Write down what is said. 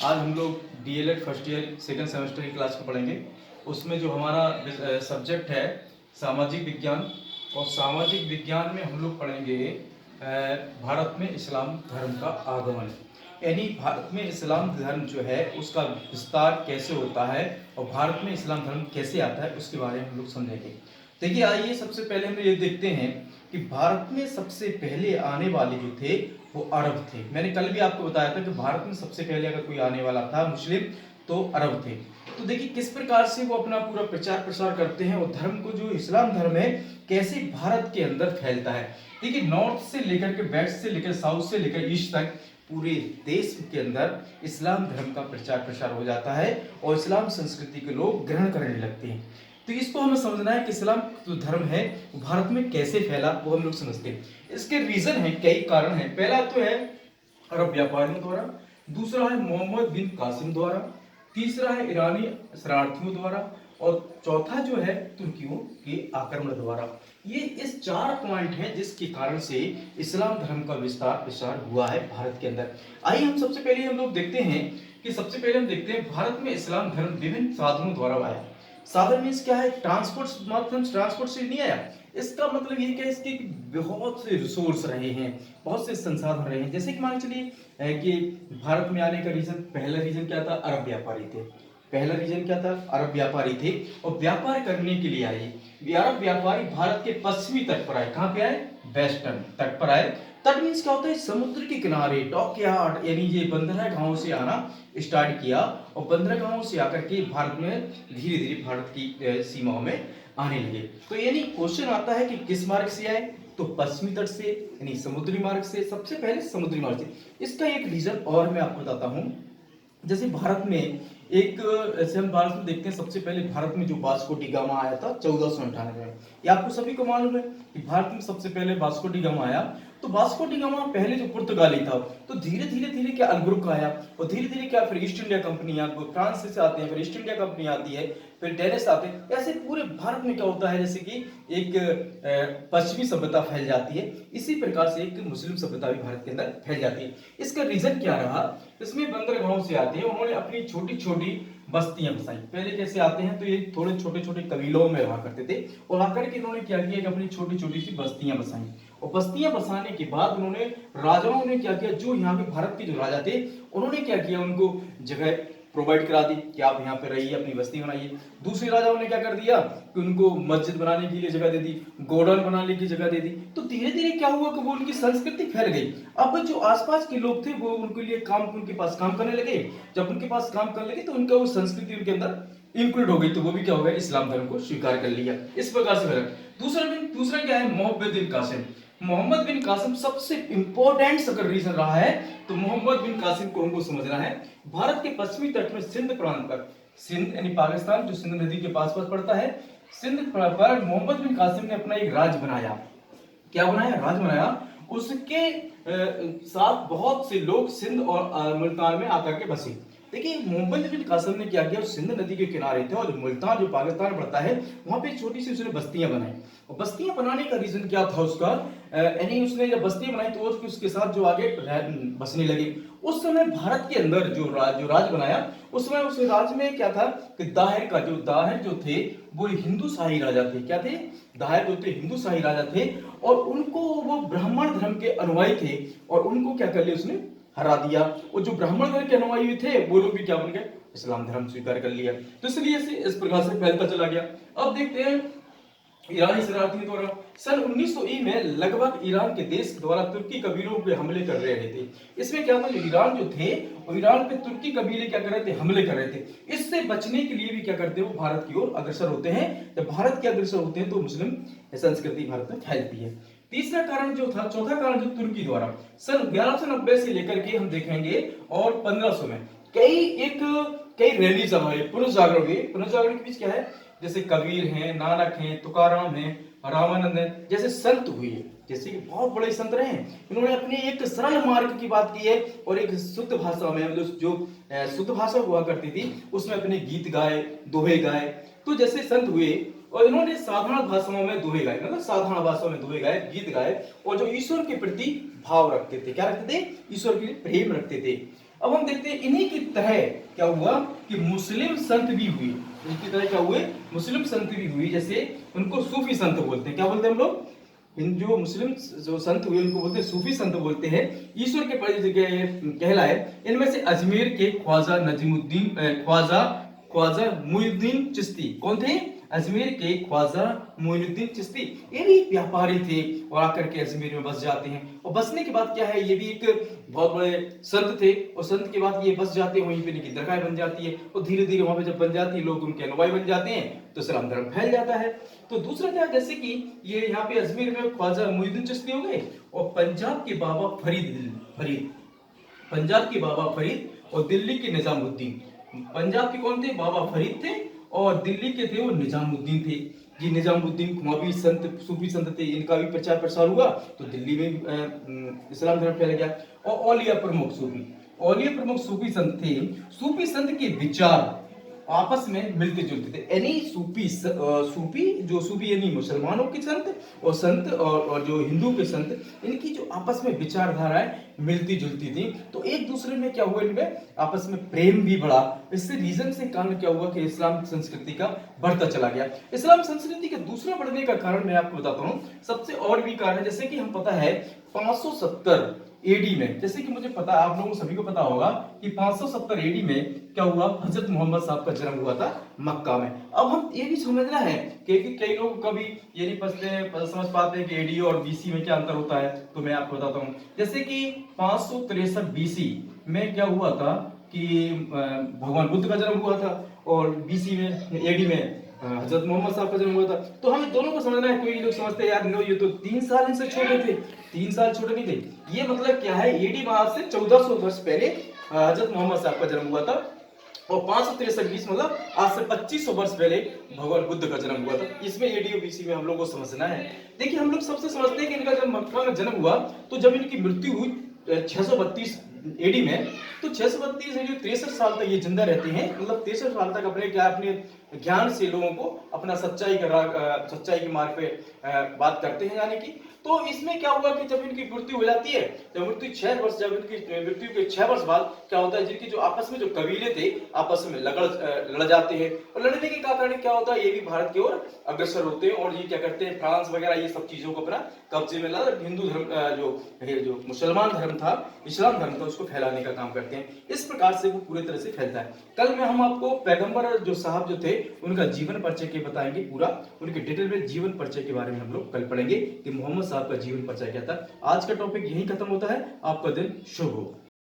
आज हम लोग DElEd first year second semester की क्लास को पढ़ेंगे। उसमें जो हमारा सब्जेक्ट है सामाजिक विज्ञान, और सामाजिक विज्ञान में हम लोग पढ़ेंगे भारत में इस्लाम धर्म का आगमन, यानी भारत में इस्लाम धर्म जो है उसका विस्तार कैसे होता है और भारत में इस्लाम धर्म कैसे आता है उसके बारे में हम लोग समझेंगे। देखिए, आइए सबसे पहले हम ये देखते हैं कि भारत में सबसे पहले आने वाले जो थे वो अरब थे। मैंने कल भी आपको बताया था कि भारत में सबसे पहले अगर कोई आने वाला था मुस्लिम तो अरब थे। तो देखिए किस प्रकार से वो अपना पूरा प्रचार प्रसार करते हैं और धर्म को, जो इस्लाम धर्म है, कैसे भारत के अंदर फैलता है। देखिए, नॉर्थ से लेकर के वेस्ट से लेकर साउथ से लेकर ईस्ट तक पूरे देश के अंदर इस्लाम धर्म का प्रचार प्रसार हो जाता है और इस्लाम संस्कृति के लोग ग्रहण करने लगते हैं। तो इसको हमें समझना है कि इस्लाम जो धर्म है वो भारत में कैसे फैला, वो हम लोग समझते हैं। इसके रीजन है, कई कारण है। पहला तो है अरब व्यापारियों द्वारा, दूसरा है मोहम्मद बिन कासिम द्वारा, तीसरा है ईरानी शरणार्थियों द्वारा, और चौथा जो है तुर्कियों के आक्रमण द्वारा। ये इस 4 पॉइंट हैं जिसके कारण से इस्लाम धर्म का विस्तार प्रसार हुआ है भारत के अंदर। आइए हम सबसे पहले हम लोग देखते हैं कि सबसे पहले हम देखते हैं भारत में इस्लाम धर्म विभिन्न साधनों द्वारा आया। साधन मीन्स क्या है? ट्रांसपोर्ट, माध्यम ट्रांसपोर्ट से नहीं आया। इसका मतलब ये कि इसके बहुत से रिसोर्स रहे हैं, बहुत से संसाधन रहे हैं। जैसे कि मान चलिए कि भारत में आने का रीजन, पहला रीजन क्या था? अरब व्यापारी थे। पहला रीजन क्या था? अरब व्यापारी थे और व्यापार करने के लिए आए। अरब व्यापारी भारत के पश्चिमी तट पर आए। कहां पे आए? वेस्टर्न तट पर आए। तट मीन्स क्या होता है? समुद्र के किनारे, डॉकयार्ड, यानी ये बंदरगाहों से आना स्टार्ट किया और बंदरगाहों से आकर के भारत में धीरे धीरे भारत की सीमाओं में आने लगे। तो यानी क्वेश्चन आता है कि किस मार्ग से आए? तो पश्चिमी तट से, यानी समुद्री मार्ग से। सबसे पहले समुद्री मार्ग से। इसका एक रीजन और मैं आपको बताता हूं। जैसे भारत में एक, ऐसे हम भारत में देखते हैं, सबसे पहले भारत में जो वास्को डी गामा आया था 1498 में। ये आपको सभी को मालूम है कि भारत में सबसे पहले वास्को डी गामा आया। तो वास्को डी गामा पहले जो पुर्तगाली था, तो धीरे धीरे धीरे क्या अल्बुर्क आया, और धीरे धीरे क्या फिर ईस्ट इंडिया कंपनी, फ्रांस से आते हैं, फिर ईस्ट इंडिया कंपनी आती है, फिर डेनिश आते हैं। ऐसे पूरे भारत में क्या होता है, जैसे कि एक पश्चिमी सभ्यता फैल जाती है, इसी प्रकार से एक मुस्लिम सभ्यता भी भारत के अंदर फैल जाती है। इसका रीजन क्या रहा? इसमें बंदरगाहों से आते हैं, उन्होंने अपनी छोटी छोटी बस्तियां बसाई। पहले कैसे आते हैं? तो ये थोड़े छोटे छोटे कबीलों में रहा करते थे, और आकर के इन्होंने क्या किया कि अपनी छोटी छोटी सी बस्तियां बसाई। और बस्तियां बसाने के बाद उन्होंने, राजाओं ने क्या किया, जो यहाँ के भारत के जो राजा थे उन्होंने क्या किया, उनको जगह प्रोवाइड करा दी कि आप यहाँ पे रहिए, अपनी बस्ती बनाइए। दूसरे राजाओं ने क्या कर दिया कि उनको मस्जिद बनाने के लिए जगह दे दी, गोडाउन बनाने की जगह दे दी। तो धीरे धीरे क्या हुआ कि वो उनकी संस्कृति फैल गई। अब जो आसपास के लोग थे वो उनके लिए काम, उनके पास काम करने लगे। जब उनके पास काम करने लगे तो उनका वो संस्कृति उनके अंदर इंक्लूड हो गई, तो वो भी क्या हो गया, इस्लाम धर्म को स्वीकार कर लिया। इस प्रकार से फैला। दूसरा क्या है? मोहम्मद बिन कासिम। मोहम्मद बिन कासिम सबसे इंपॉर्टेंट अगर रीजन रहा है तो मोहम्मद बिन कासिम को हमको समझना है। भारत के पश्चिमी तट में सिंध प्रांत पर, सिंध यानी पाकिस्तान जो सिंध नदी के पास पड़ता है, सिंध पर मोहम्मद बिन कासिम ने अपना एक राज बनाया। क्या बनाया? राज बनाया। उसके साथ बहुत से लोग सिंध और मुल्तान में आकर के बसे। देखिए, मोहम्मद बिन कासिम ने क्या किया, सिंध नदी के किनारे थे और मुल्तान जो पाकिस्तान पड़ता है वहां पे छोटी सी उसने बस्तियां बनाई। और बस्तियां बनाने का रीजन क्या था उसका, यानी उसने जब बस्तियां बनाई तो उसके साथ जो आगे बसने लगे। उस समय भारत के अंदर जो राज बनाया, उस समय उस राज में क्या था कि दाहिर जो थे वो हिंदू शाही राजा थे। क्या थे? दाहिर जो थे हिंदू शाही राजा थे, और उनको, वो ब्राह्मण धर्म के अनुयायी थे, और उनको क्या कर लिया, उसने हरा दिया। और जो ब्राह्मण धर्म के अनुयायी थे वो लोग भी क्या बन गए, इस्लाम धर्म स्वीकार कर लिया। तो इसलिए इस प्रकार से फैलता चला गया। अब देखते हैं ईरानी शरणार्थियों द्वारा सन 1900 में लगभग ईरान के देश द्वारा तुर्की कबीलों पे हमले कर रहे थे। इसमें क्या था, जो ईरान जो थे और ईरान पे तुर्की कबीले क्या कर रहे थे, हमले कर रहे थे। इससे बचने के लिए भी क्या करते हैं, वो भारत की ओर अग्रसर होते हैं। जब भारत के अग्रसर होते हैं तो मुस्लिम संस्कृति भारत में फैलती है। तीसरा कारण जो था, चौथा कारण जो तुर्की द्वारा सन 1190 से लेकर के हम देखेंगे और 1500 में कई रैली हुए, पुनर्जागरण हुए। पुनर्जागरण के बीच क्या है, जैसे कबीर हैं, नानक हैं, तुकाराम हैं, रामानंद हैं, जैसे संत हुए, जैसे कि बहुत बड़े संत रहे हैं। इन्होंने अपने एक सरल मार्ग की बात की है और एक शुद्ध भाषा में, मतलब जो शुद्ध भाषा हुआ करती थी उसमें अपने गीत गाए, दोहे गाए। तो जैसे संत हुए और इन्होंने साधारण भाषाओं में दोहे गाए, मतलब साधारण भाषाओं में दोहे गाए, गीत गाए, और जो ईश्वर के प्रति भाव रखते थे, क्या रखते थे, ईश्वर के लिए प्रेम रखते थे। अब हम देखते हैं इन्हीं की तह क्या हुआ कि मुस्लिम संत भी हुए, इनकी तरह क्या हुए, मुस्लिम संत भी हुई। जैसे उनको सूफी संत बोलते हैं, क्या बोलते हैं हम लोग, इन जो मुस्लिम जो संत हुए उनको बोलते हैं सूफी संत बोलते हैं। ईश्वर के कहलाए। इनमें से अजमेर के ख्वाजा नजीमुद्दीन ख्वाजा ख्वाजा मुइनुद्दीन चिश्ती कौन थे, अजमेर के ख्वाजा मुइनुद्दीन चिश्ती, ये भी व्यापारी थे और आकर के अजमेर में बस जाते हैं। और बसने के बाद क्या है, ये भी एक बहुत बड़े संत थे और संत के बाद ये बस जाते हैं, वहीं पे इनकी दरगाह बन जाती है और धीरे धीरे वहां पे जब बन जाती है लोग उनके अनुयायी बन जाते हैं तो इस्लाम धर्म फैल जाता है। तो दूसरा क्या, जैसे कि ये यहाँ पे अजमेर में ख्वाजा मुइनुद्दीन चिश्ती हो गए और पंजाब के बाबा फरीद फरीद पंजाब के बाबा फरीद और दिल्ली के निजामुद्दीन, पंजाब के कौन थे, बाबा फरीद थे और दिल्ली के थे वो निजामुद्दीन थे। ये निजामुद्दीन कुमावी संत सूफी संत थे, इनका भी प्रचार प्रसार हुआ तो दिल्ली में इस्लाम धर्म फैल गया। और औलिया प्रमुख सूफी संत थे। सूफी संत के विचार आपस में मिलते जुलते थे, यानी सूफी यानी मुसलमानों के संत और जो हिंदू के संत, इनकी जो आपस में विचारधाराएं मिलती जुलती थी। तो एक दूसरे में क्या हुआ, इनमें आपस में प्रेम भी बढ़ा। इससे रीजन से कारण क्या हुआ कि इस्लाम संस्कृति का बढ़ता चला गया। इस्लाम संस्कृति का दूसरा बढ़ने का कारण मैं आपको बताता हूँ, सबसे और भी कारण, जैसे कि हम पता है 570 एडी में, जैसे कि मुझे पता, आप लोगों सभी को पता होगा कि 570 एडी में क्या हुआ, हजरत मोहम्मद साहब का जन्म हुआ था मक्का में। अब हम ये भी समझना है कि कई लोग कभी ये नहीं समझ पाते कि एडी और बीसी में क्या अंतर होता है, तो मैं आपको बताता हूँ। जैसे कि 563 बीसी में क्या हुआ था कि भगवान बुद्ध का जन्म हुआ था और बीसी में एडी में हजरत मोहम्मद साहब का जन्म हुआ था। तो हमें दोनों को समझना है। कोई लोग समझते हैं यार नो, ये तो 3 साल इनसे छोटे थे, 3 साल छोटे नहीं थे। ये मतलब क्या है, एडी में आज से 1400 वर्ष पहले हजरत मोहम्मद साहब का जन्म हुआ था और 563 बीस मतलब आज से 2500 वर्ष पहले भगवान बुद्ध का जन्म हुआ था। इसमें एडी और बीसी में हम लोग को समझना है। देखिए हम लोग सबसे समझते हैं कि इनका जब मक्का में जन्म हुआ तो जब इनकी मृत्यु हुई 632 एडी में, तो 632 एडी 63 साल तक ये जिंदा रहते हैं। मतलब 63 साल तक अपने ज्ञान से लोगों को अपना सच्चाई के मार्ग पे बात करते हैं यानी कि। तो इसमें क्या हुआ कि जब इनकी मृत्यु हो जाती है, जब इनकी 6 के 6 वर्ष बाद क्या होता है, जिनकी जो आपस में जो कबीले थे आपस में लड़ जाते हैं और लड़ने के कारण क्या होता है, ये भी भारत की ओर अग्रसर होते हैं और ये क्या करते हैं, फ्रांस वगैरह ये सब चीजों को अपना कब्जे में ला हिंदू धर्म जो मुसलमान धर्म था, इस्लाम धर्म था, उसको फैलाने का काम करते हैं। इस प्रकार से वो पूरी तरह से फैलता है। कल में हम आपको पैगंबर जो साहब जो थे उनका जीवन परिचय के बताएंगे, पूरा उनके डिटेल में जीवन परिचय के बारे में हम लोग कल पढ़ेंगे कि मोहम्मद साहब का जीवन परिचय क्या था। आज का टॉपिक यही खत्म होता है। आपका दिन शुभ हो।